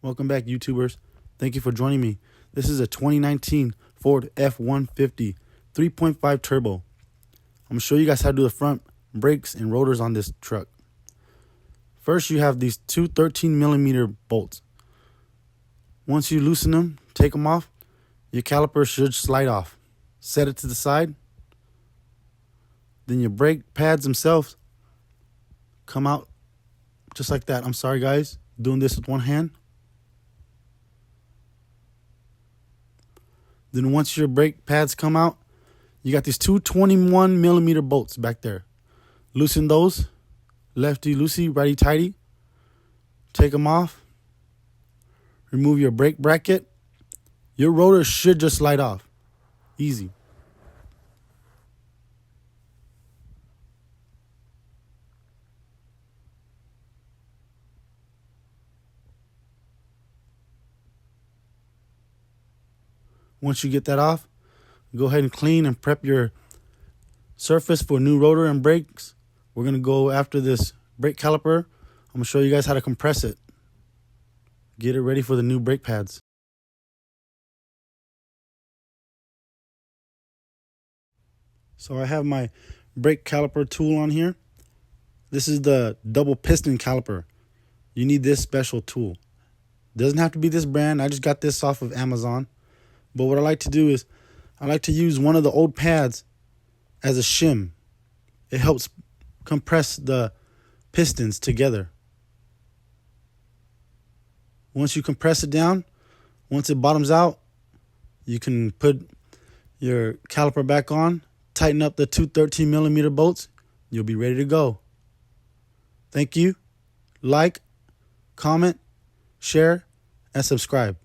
Welcome back, YouTubers. Thank you for joining me. This is a 2019 Ford F-150 3.5 turbo. I'm going to show you guys how to do the front brakes and rotors on this truck. First, you have these two 13mm bolts. Once you loosen them, take them off, your caliper should slide off. Set it to the side. Then your brake pads themselves come out just like that. I'm sorry, guys, doing this with one hand. Then once your brake pads come out, you got these two 21mm bolts back there. Loosen those, lefty loosey, righty tighty. Take them off. Remove your brake bracket. Your rotor should just slide off. Easy. Once you get that off, go ahead and clean and prep your surface for new rotor and brakes. We're going to go after this brake caliper. I'm going to show you guys how to compress it. Get it ready for the new brake pads. So I have my brake caliper tool on here. This is the Dual-Piston caliper. You need this special tool. Doesn't have to be this brand. I just got this off of Amazon. But what I like to do is I like to use one of the old pads as a shim. It helps compress the pistons together. Once you compress it down, once it bottoms out, you can put your caliper back on, tighten up the two 13mm bolts, you'll be ready to go. Thank you. Like, comment, share, and subscribe.